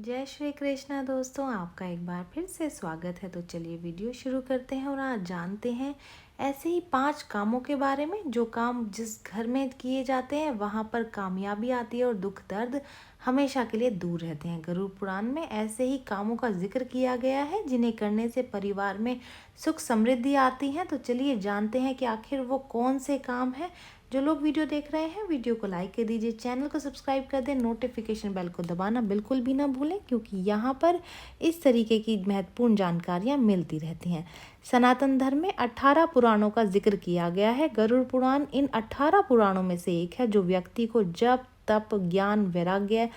जय श्री कृष्णा दोस्तों, आपका एक बार फिर से स्वागत है। तो चलिए वीडियो शुरू करते हैं और आज जानते हैं ऐसे ही 5 कामों के बारे में जो काम जिस घर में किए जाते हैं वहाँ पर कामयाबी आती है और दुख दर्द हमेशा के लिए दूर रहते हैं। गरुड़ पुराण में ऐसे ही कामों का जिक्र किया गया है जिन्हें करने से परिवार में सुख समृद्धि आती है। तो चलिए जानते हैं कि आखिर वो कौन से काम हैं। जो लोग वीडियो देख रहे हैं वीडियो को लाइक कर दीजिए, चैनल को सब्सक्राइब कर दें, नोटिफिकेशन बेल को दबाना बिल्कुल भी ना भूलें क्योंकि यहाँ पर इस तरीके की महत्वपूर्ण जानकारियाँ मिलती रहती हैं। सनातन धर्म में 18 पुराणों का जिक्र किया गया है। गरुड़ पुराण इन 18 पुराणों में से एक है जो व्यक्ति को जप तप ज्ञान वैराग्य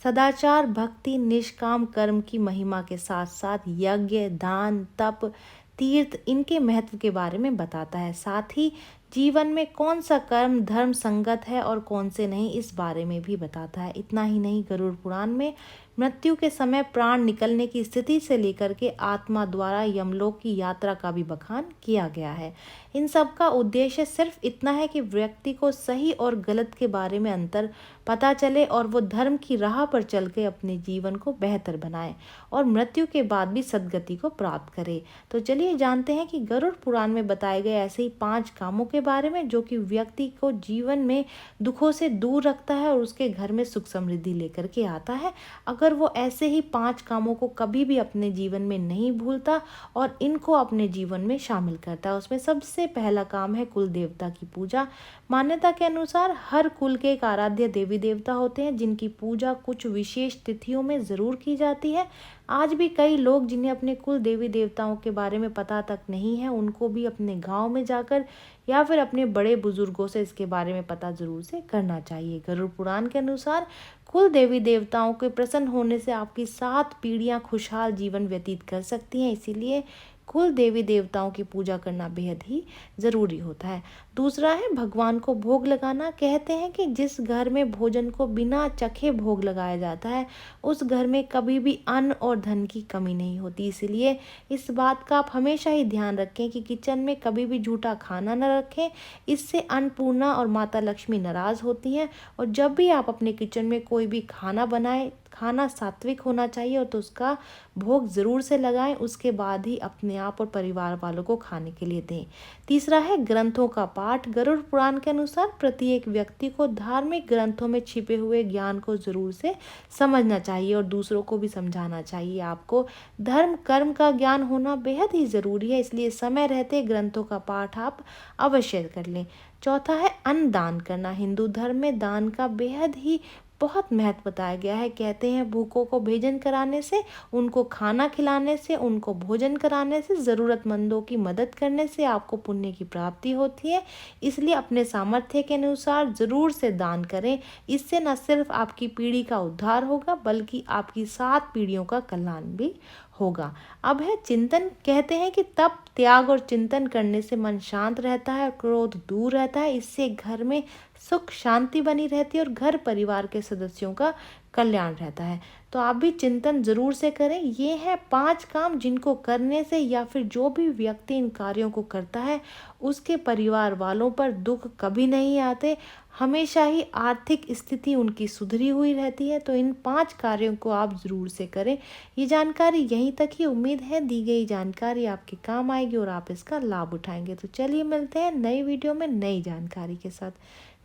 सदाचार भक्ति निष्काम कर्म की महिमा के साथ साथ यज्ञ दान तप तीर्थ इनके महत्व के बारे में बताता है। साथ ही जीवन में कौन सा कर्म धर्म संगत है और कौन से नहीं इस बारे में भी बताता है। इतना ही नहीं, गरुड़ पुराण में मृत्यु के समय प्राण निकलने की स्थिति से लेकर के आत्मा द्वारा यमलोक की यात्रा का भी बखान किया गया है। इन सब का उद्देश्य सिर्फ इतना है कि व्यक्ति को सही और गलत के बारे में अंतर पता चले और वो धर्म की राह पर चल के अपने जीवन को बेहतर बनाए और मृत्यु के बाद भी सद्गति को प्राप्त करे। तो चलिए जानते हैं कि गरुड़ पुराण में बताए गए ऐसे ही 5 कामों के बारे में जो कि व्यक्ति को जीवन में दुखों से दूर रखता है और उसके घर में सुख समृद्धि लेकर के आता है। अगर वो ऐसे ही 5 कामों को कभी भी अपने जीवन में नहीं भूलता और इनको अपने जीवन में शामिल करता है। उसमें सबसे पहला काम है कुल देवता की पूजा। मान्यता के अनुसार हर कुल के एक आराध्य देवी देवता होते हैं जिनकी पूजा कुछ विशेष तिथियों में ज़रूर की जाती है। आज भी कई लोग जिन्हें अपने कुल देवी देवताओं के बारे में पता तक नहीं है उनको भी अपने गांव में जाकर या फिर अपने बड़े बुजुर्गों से इसके बारे में पता जरूर से करना चाहिए। गरुड़ पुराण के अनुसार कुल देवी देवताओं के प्रसन्न होने से आपकी 7 पीढ़ियां खुशहाल जीवन व्यतीत कर सकती हैं, इसीलिए कुल देवी देवताओं की पूजा करना बेहद ही ज़रूरी होता है। दूसरा है भगवान को भोग लगाना। कहते हैं कि जिस घर में भोजन को बिना चखे भोग लगाया जाता है उस घर में कभी भी अन्न और धन की कमी नहीं होती। इसीलिए इस बात का आप हमेशा ही ध्यान रखें कि किचन में कभी भी झूठा खाना न रखें, इससे अन्नपूर्णा और माता लक्ष्मी नाराज़ होती हैं। और जब भी आप अपने किचन में कोई भी खाना बनाएं, खाना सात्विक होना चाहिए और तो उसका भोग ज़रूर से लगाएं, उसके बाद ही अपने आप और परिवार वालों को खाने के लिए दें। तीसरा है ग्रंथों का पाठ। गरुड़ पुराण के अनुसार प्रत्येक व्यक्ति को धार्मिक ग्रंथों में छिपे हुए ज्ञान को ज़रूर से समझना चाहिए और दूसरों को भी समझाना चाहिए। आपको धर्म कर्म का ज्ञान होना बेहद ही ज़रूरी है, इसलिए समय रहते ग्रंथों का पाठ आप अवश्य कर लें। चौथा है अन्न दान करना। हिंदू धर्म में दान का बेहद ही बहुत महत्व बताया गया है। कहते हैं भूखों को भोजन कराने से, उनको खाना खिलाने से, उनको भोजन कराने से, ज़रूरतमंदों की मदद करने से आपको पुण्य की प्राप्ति होती है। इसलिए अपने सामर्थ्य के अनुसार ज़रूर से दान करें। इससे न सिर्फ आपकी पीढ़ी का उद्धार होगा बल्कि आपकी 7 पीढ़ियों का कल्याण भी होगा। अब है चिंतन। कहते हैं कि तप त्याग और चिंतन करने से मन शांत रहता है और क्रोध दूर रहता है। इससे घर में सुख शांति बनी रहती है और घर परिवार के सदस्यों का कल्याण रहता है। तो आप भी चिंतन जरूर से करें। ये हैं 5 काम जिनको करने से या फिर जो भी व्यक्ति इन कार्यों को करता है उसके परिवार वालों पर दुख कभी नहीं आते, हमेशा ही आर्थिक स्थिति उनकी सुधरी हुई रहती है। तो इन 5 कार्यों को आप ज़रूर से करें। ये जानकारी यहीं तक ही। उम्मीद है दी गई जानकारी आपके काम आएगी और आप इसका लाभ उठाएंगे। तो चलिए मिलते हैं नई वीडियो में नई जानकारी के साथ।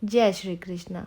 जय श्री कृष्णा।